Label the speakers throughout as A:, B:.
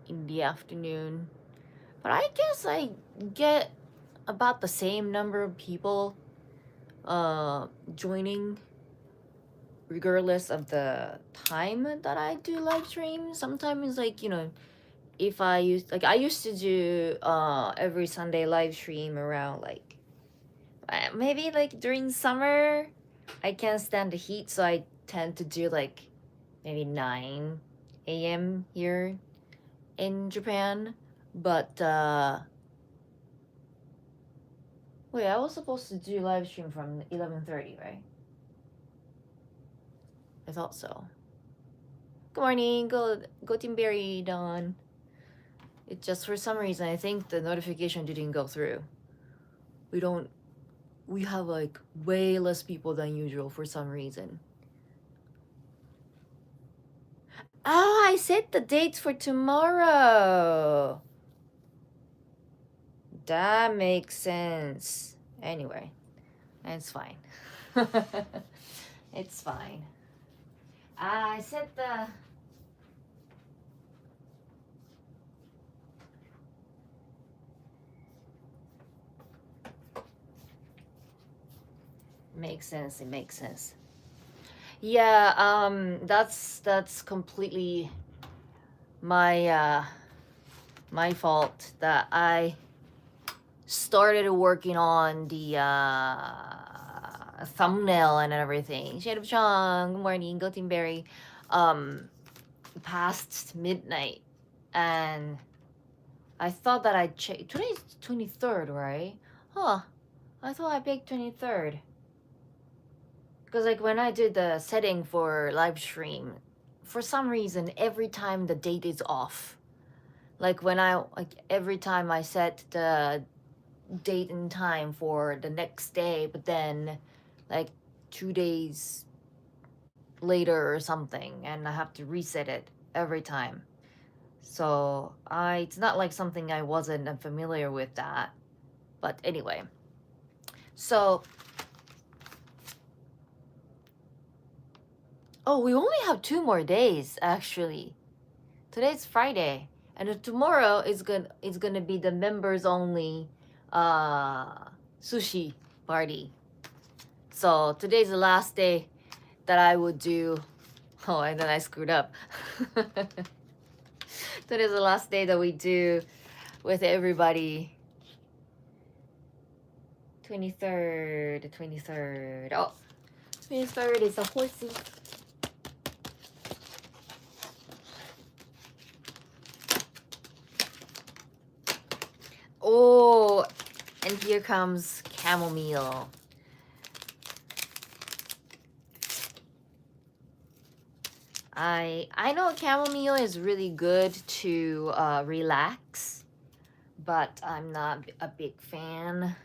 A: in the afternoon. But I guess I get about the same number of people joining regardless of the time that I do live stream. Sometimes like, if I used to do every Sunday live stream around like maybe like during summer. I can't stand the heat, so I tend to do like maybe 9 a.m. here in Japan. But wait, I was supposed to do live stream from 11:30, right? I thought so. Good morning, go Team Berry, Dawn. It just for some reason I think the notification didn't go through. We have like way less people than usual for some reason. Oh, I set the dates for tomorrow. That makes sense. Anyway, it's fine. It's fine. I set the. Makes sense. It makes sense. Yeah. That's completely my my fault that I started working on the thumbnail and everything. Shade of Chong, good morning, go Team Berry. Past midnight, and I thought that I'd check. Today's 23rd, right? Huh. I thought I picked 23rd. Because like when I did the setting for live stream, for some reason every time the date is off. Like when every time I set the date and time for the next day, but then like 2 days later or something, and I have to reset it every time. So it's not like something I wasn't familiar with that. But anyway, so we only have 2 more days actually. Today's Friday, and tomorrow is gonna be the members only sushi party. So today's the last day that I would do. Oh, and then I screwed up. Today's the last day that we do with everybody. 23rd. Oh, 23rd is a horsey. Oh, and here comes chamomile. I know chamomile is really good to relax, but I'm not a big fan.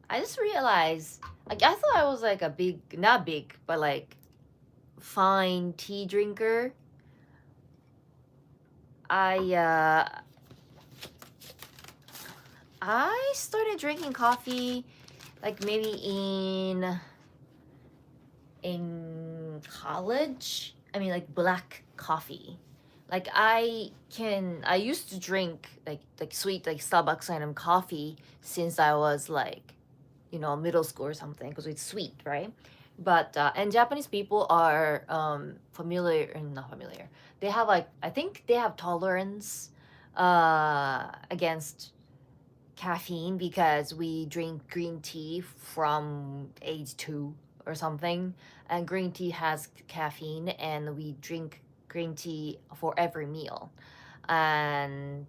A: I just realized, like, I thought I was like a big, not big, but like fine tea drinker. I started drinking coffee like maybe in college. I mean, like black coffee. Like I used to drink like sweet like Starbucks kind of coffee since I was like, middle school or something, because it's sweet, right? But and Japanese people are familiar and not familiar. They have like, I think they have tolerance against caffeine because we drink green tea from age 2 or something, and green tea has caffeine, and we drink green tea for every meal. And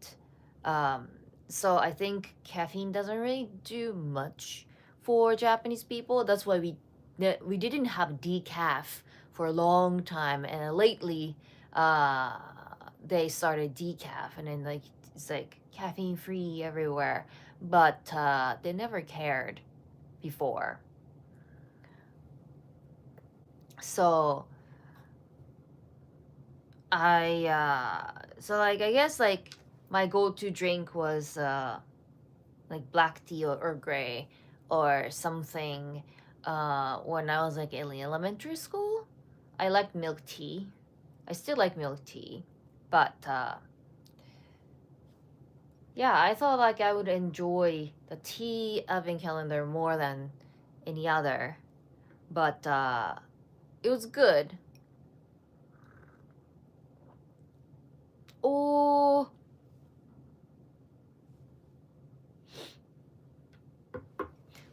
A: so I think caffeine doesn't really do much for Japanese people. That's why we didn't have decaf for a long time, and lately they started decaf, and then like it's like caffeine free everywhere, but they never cared before. So I guess like my go-to drink was like black tea or Earl Grey or something. When I was like in elementary school, I liked milk tea I still like milk tea, but yeah, I thought like I would enjoy the tea advent calendar more than any other, but it was good. Oh,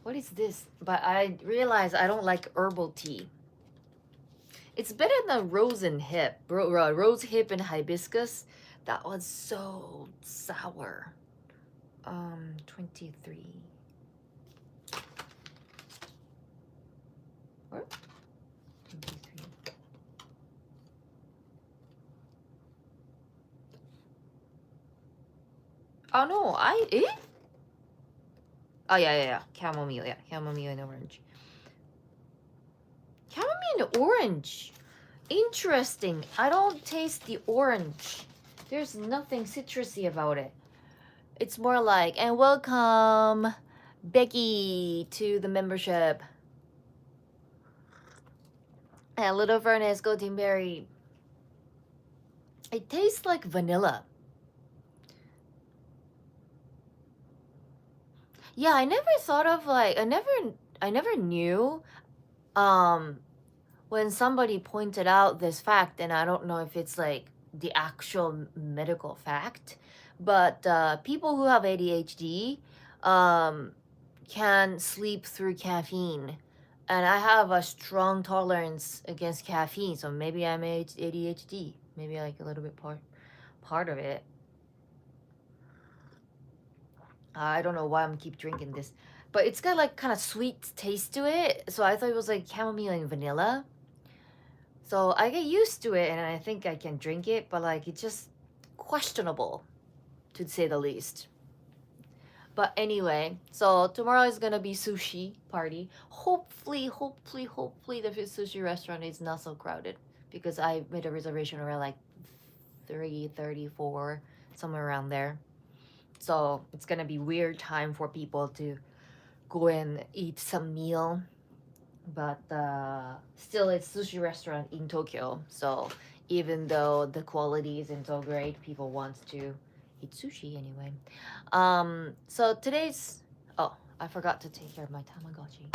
A: what is this? But I realized I don't like herbal tea. It's better than rose and hip. Rose hip and hibiscus. That was so sour. 23. What? 23. Oh no, Oh yeah. Chamomile, yeah. Chamomile and orange. Chamomile and orange. Interesting. I don't taste the orange. There's nothing citrusy about it. It's more like, and welcome, Becky, to the membership. And Little Furnace, Golden Berry. It tastes like vanilla. Yeah, I never thought of like, I never knew, when somebody pointed out this fact, and I don't know if it's like the actual medical fact, but people who have ADHD can sleep through caffeine. And I have a strong tolerance against caffeine, so maybe I'm ADHD. Maybe like a little bit part of it. I don't know why I'm keep drinking this, but it's got like kind of sweet taste to it. So I thought it was like chamomile and vanilla. So I get used to it, and I think I can drink it, but like it's just questionable, to say the least. But anyway, so tomorrow is gonna be sushi party. Hopefully the sushi restaurant is not so crowded, because I made a reservation around like 3:34, somewhere around there. So it's gonna be weird time for people to go and eat some meal. But still, it's sushi restaurant in Tokyo. So even though the quality isn't so great, people want to eat sushi anyway. So today's, oh, I forgot to take care of my Tamagotchi.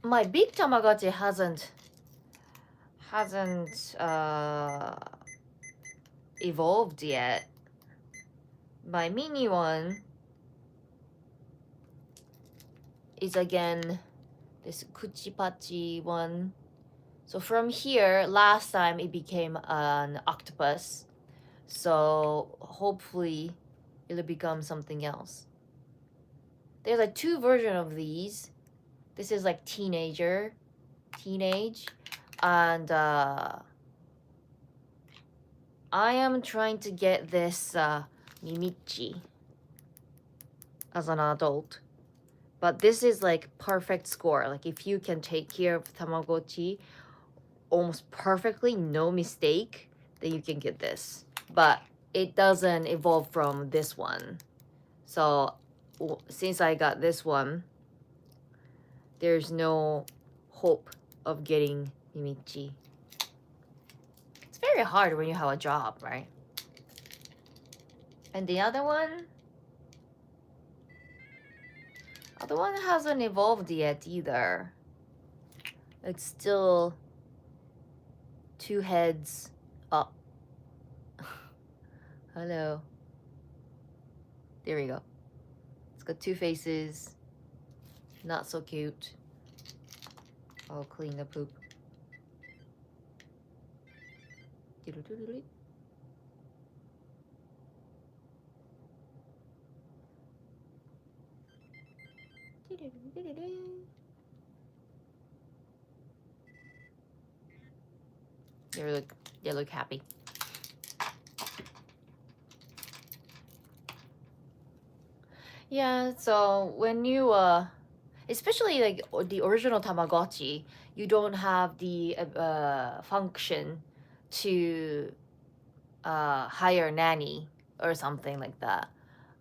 A: My big Tamagotchi hasn't evolved yet. My mini one is again this Kuchipachi one. So from here, last time it became an octopus. So hopefully it'll become something else. There's like two versions of these. This is like teenage, and I am trying to get this Mimichi as an adult. But this is like perfect score. Like if you can take care of Tamagotchi almost perfectly, no mistake, then you can get this. But it doesn't evolve from this one. So since I got this one, there's no hope of getting Mimichi. It's very hard when you have a job, right? And the other one hasn't evolved yet either. It's still two heads up. Hello. There we go. It's got two faces. Not so cute. I'll clean the poop. They look happy. Yeah, so when you especially like the original Tamagotchi, you don't have the function to hire a nanny or something like that.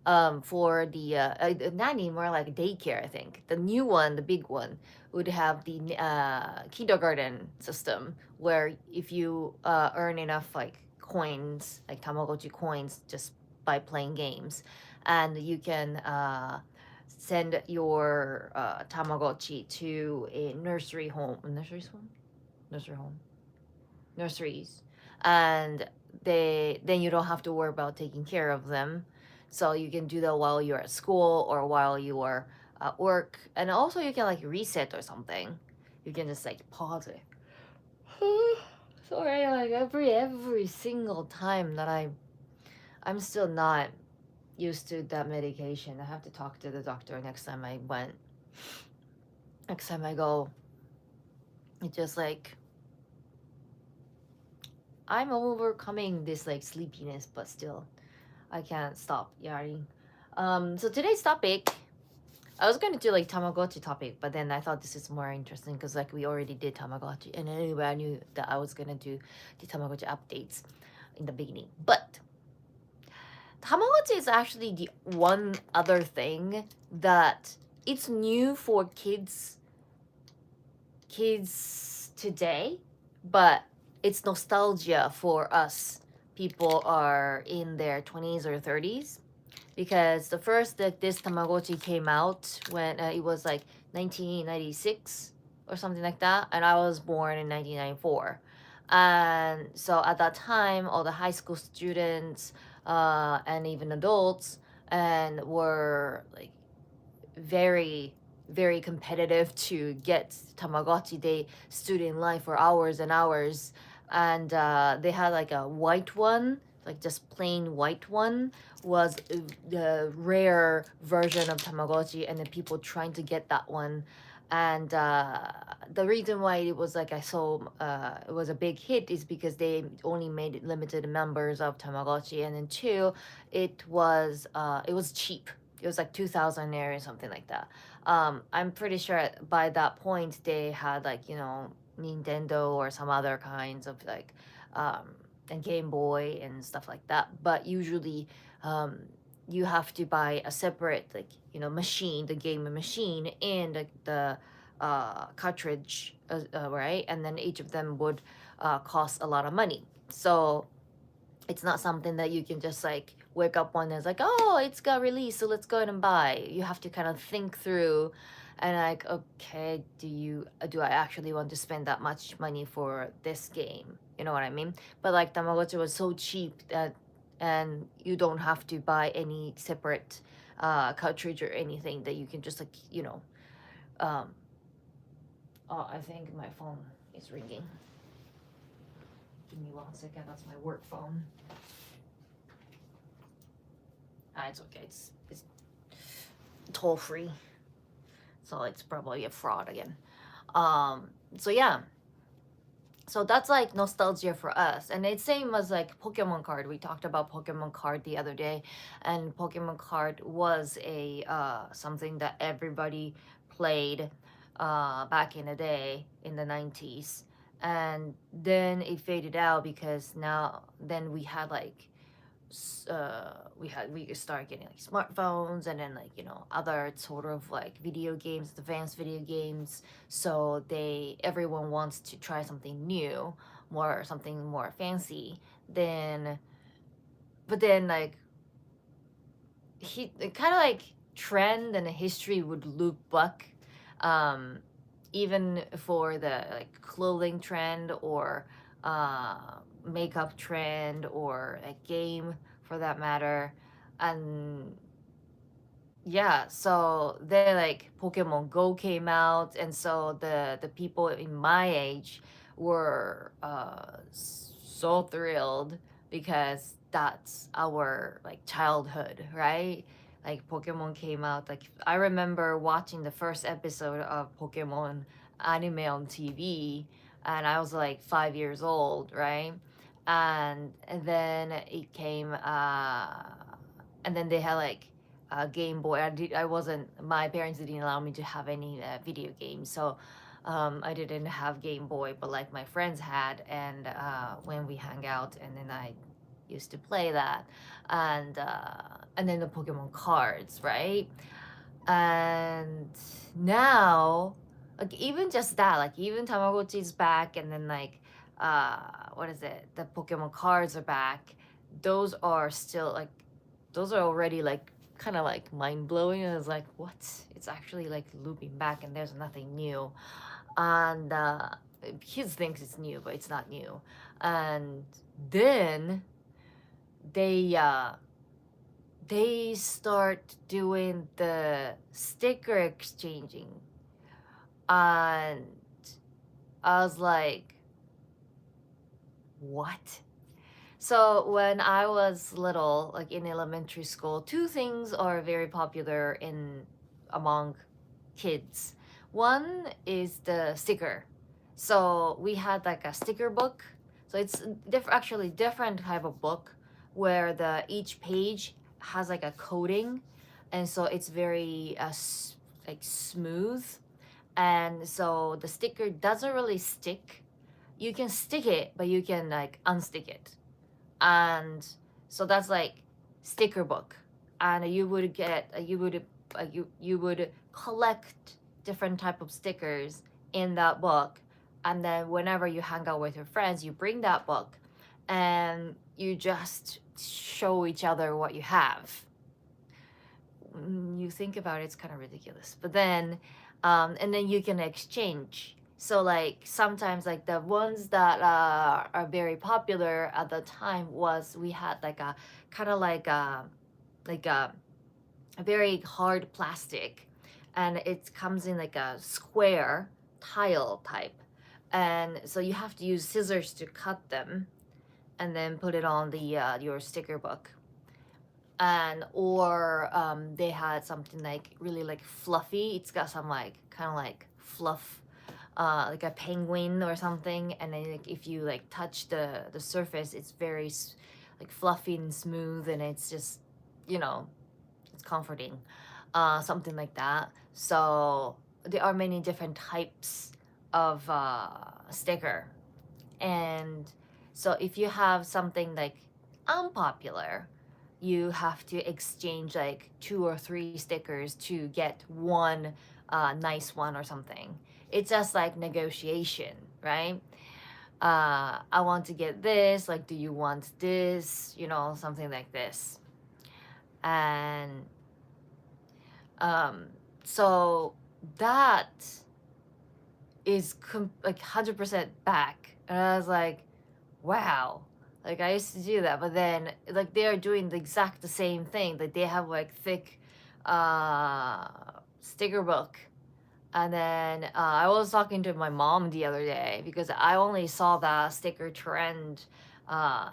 A: For the nanny, more like daycare, I think. The new one, the big one, would have the kindergarten system where if you earn enough like coins, like Tamagotchi coins, just by playing games, and you can send your Tamagotchi to a nursery home, nurseries, and then you don't have to worry about taking care of them, so you can do that while you're at school or while you are at work, and also you can like reset or something. You can just like pause it. Sorry, like every single time that I'm still not used to that medication. I have to talk to the doctor next time I go. It's just like I'm overcoming this like sleepiness, but still I can't stop yawning. So today's topic, I was going to do like Tamagotchi topic, but then I thought this is more interesting because like we already did Tamagotchi, and anyway, I knew that I was going to do the Tamagotchi updates in the beginning. But Tamagotchi is actually the one other thing that it's new for kids today, but it's nostalgia for us people are in their 20s or 30s, because the first that this Tamagotchi came out when it was like 1996 or something like that, and I was born in 1994. And so at that time, all the high school students and even adults and were like very very competitive to get Tamagotchi. They stood in line for hours and hours, and they had like a white one, like just plain white one, was the rare version of Tamagotchi, and then people trying to get that one. And the reason why it was like I saw it was a big hit is because they only made limited numbers of Tamagotchi, and then two, it was cheap. It was like 2,000 yen or something like that. I'm pretty sure by that point they had like, you know, Nintendo or some other kinds of like and Game Boy and stuff like that. But usually you have to buy a separate like, you know, machine, the game machine, and the cartridge, right? And then each of them would cost a lot of money. So it's not something that you can just like wake up one day and it's like, oh, it's got released, so let's go ahead and buy. You have to kind of think through and like, okay, do I actually want to spend that much money for this game? You know what I mean? But like Tamagotchi was so cheap that, and you don't have to buy any separate cartridge or anything, that you can just like, you know, um oh, I think my phone is ringing. Give me 1 second. That's my work phone. It's okay. It's toll free, so it's probably a fraud again. So yeah, so that's like nostalgia for us, and it's same as like Pokemon card. We talked about Pokemon card the other day, and Pokemon card was a something that everybody played back in the day in the 90s, and then it faded out because now then we had like we could start getting like smartphones, and then like, you know, other sort of like video games, advanced video games. So everyone wants to try something new, something more fancy. Then but then like he kind of like trend and history would loop back, um even for the like clothing trend or uh makeup trend or a game for that matter. And yeah, so then like Pokemon Go came out, and so the people in my age were so thrilled because that's our like childhood, right? Like Pokemon came out, like I remember watching the first episode of Pokemon anime on TV, and I was like 5 years old, right? And then it came and then they had like Game Boy. I wasn't. My parents didn't allow me to have any video games, so I didn't have Game Boy. But like my friends had, and when we hang out, and then used to play that, and then the Pokemon cards, right? And now, like even just that, like even Tamagotchi's back, and then like what is it? The Pokemon cards are back. Those are still like, those are already like kind of like mind blowing. And it's like, what? It's actually like looping back, and there's nothing new. And kids thinks it's new, but it's not new. And then they uh they start doing the sticker exchanging, and I was like, what? So when I was little, like in elementary school, two things are very popular in among kids. One is the sticker. So we had like a sticker book. So it's actually different type of book where the each page has like a coating, and so it's very like smooth, and so the sticker doesn't really stick. You can stick it, but you can like unstick it, and so that's like sticker book. And you would get you would collect different type of stickers in that book, and then whenever you hang out with your friends, you bring that book and you just show each other what you have. You think about it, it's kind of ridiculous, but then and then you can exchange. So like sometimes like the ones that are very popular at the time was we had like a kind of like a very hard plastic, and it comes in like a square tile type, and so you have to use scissors to cut them and then put it on the your sticker book. And or they had something like really like fluffy. It's got some like kind of like fluff, like a penguin or something. And then like if you like touch the surface, it's very like fluffy and smooth, and it's just, you know, it's comforting, something like that. So there are many different types of sticker, and so if you have something like unpopular, you have to exchange like two or three stickers to get one nice one or something. It's just like negotiation, right? I want to get this, like, do you want this, you know, something like this. And um, so that is like 100% back. And I was like, wow, like I used to do that, but then like they are doing the exact the same thing. Like they have like thick uh sticker book. And then I was talking to my mom the other day because I only saw the sticker trend uh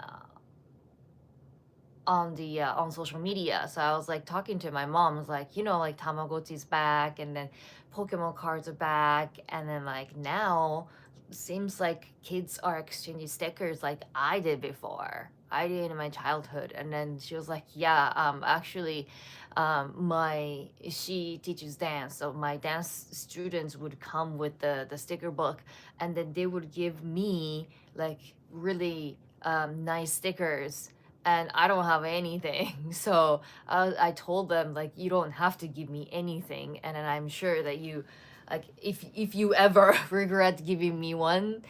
A: on the on social media. So I was like talking to my mom. I was like, you know, like Tamagotchi's back, and then Pokemon cards are back, and then like now seems like kids are exchanging stickers like I did before. I did in my childhood. And then she was like, yeah, actually, my she teaches dance, so my dance students would come with the sticker book, and then they would give me like really nice stickers, and I don't have anything. So I told them like, you don't have to give me anything, and then I'm sure that you, like, if you ever regret giving me one,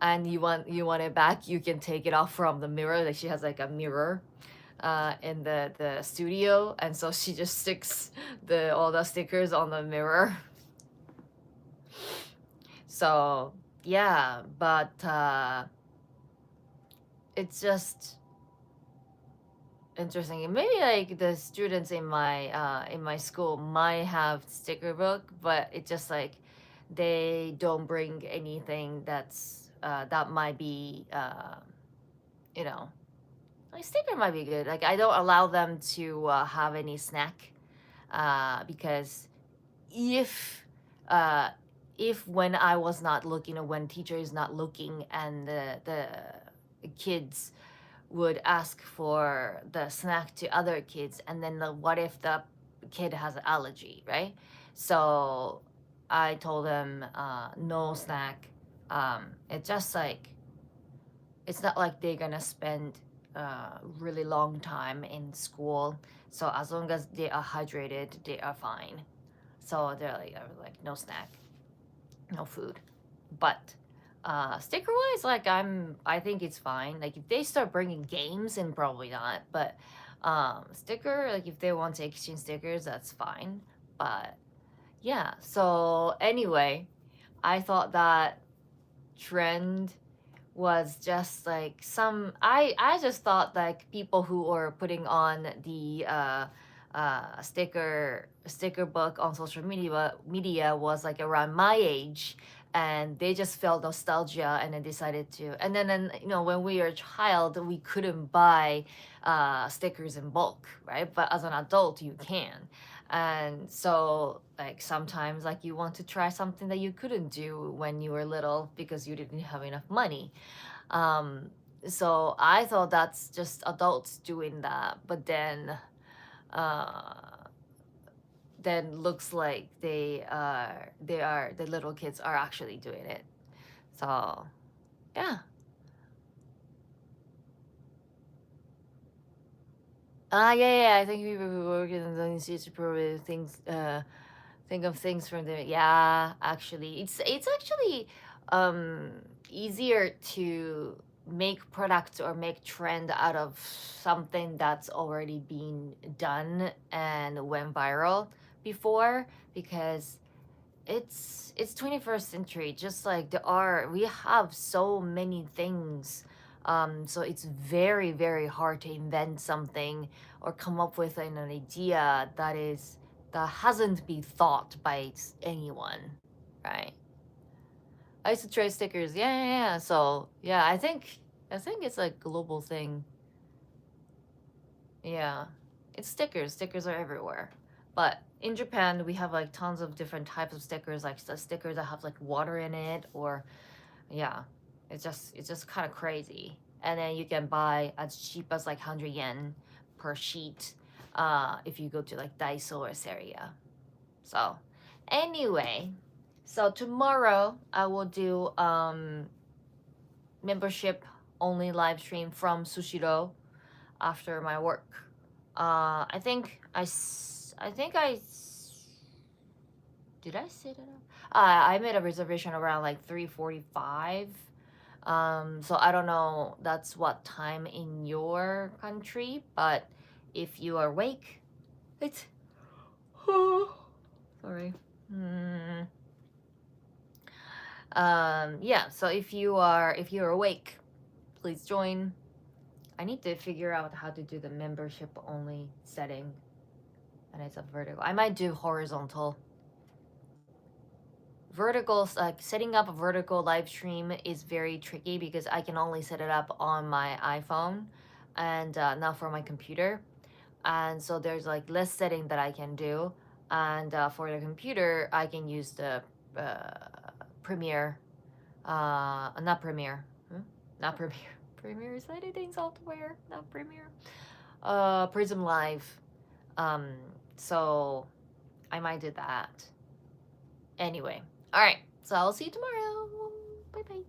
A: and you want it back, you can take it off from the mirror. Like she has like a mirror in the studio, and so she just sticks the all the stickers on the mirror. So yeah, but it's just interesting. And maybe like the students in my school might have sticker book, but it just like they don't bring anything that's that might be you know, like sticker might be good. Like I don't allow them to have any snack because if uh when I was not looking, or when teacher is not looking, and the kids would ask for the snack to other kids, and then what if the kid has an allergy, right? So I told them no snack. It's just like, it's not like they're gonna spend really long time in school. So as long as they are hydrated, they are fine. So they're like no snack, no food. But sticker wise, like I think it's fine. Like if they start bringing games, and probably not. But sticker, like if they want to exchange stickers, that's fine. But yeah. So anyway, I thought that trend was just like I just thought like people who are putting on the sticker book on social media was like around my age, and they just felt nostalgia and then decided to, and then when we were a child we couldn't buy stickers in bulk, right? But as an adult you can. And so like sometimes like you want to try something that you couldn't do when you were little because you didn't have enough money. um, so I thought that's just adults doing that, but uh, then looks like they are the little kids are actually doing it. So yeah. Yeah, I think we were working on the institute to prove things. Think of things from the, yeah. Actually, it's actually um easier to make products or make trend out of something that's already been done and went viral before, because it's 21st century. Just like we have so many things, so it's very very hard to invent something or come up with an idea that hasn't been thought by anyone, right? I used to trade stickers, yeah, yeah, yeah. So yeah, I think it's like global thing. Yeah, it's stickers are everywhere. But in Japan we have like tons of different types of stickers, like the stickers that have like water in it, or yeah, it's just kind of crazy. And then you can buy as cheap as like 100 yen per sheet, if you go to like Daiso or Seria. So anyway, so tomorrow I will do membership only live stream from Sushiro after my work. I think I did I set it up? I made a reservation around like 3:45. So I don't know that's what time in your country, but if you are awake, it's sorry. Hmm. Yeah. So if you're awake, please join. I need to figure out how to do the membership only setting, and it's a vertical. I might do horizontal. Verticals, like setting up a vertical live stream is very tricky because I can only set it up on my iPhone and not for my computer. And so there's like less setting that I can do. And for the computer I can use the Premiere, not Premiere, not Premiere. Premiere is editing software, not Premiere. Prism Live. um so I might do that anyway. All right, so I'll see you tomorrow. Bye bye.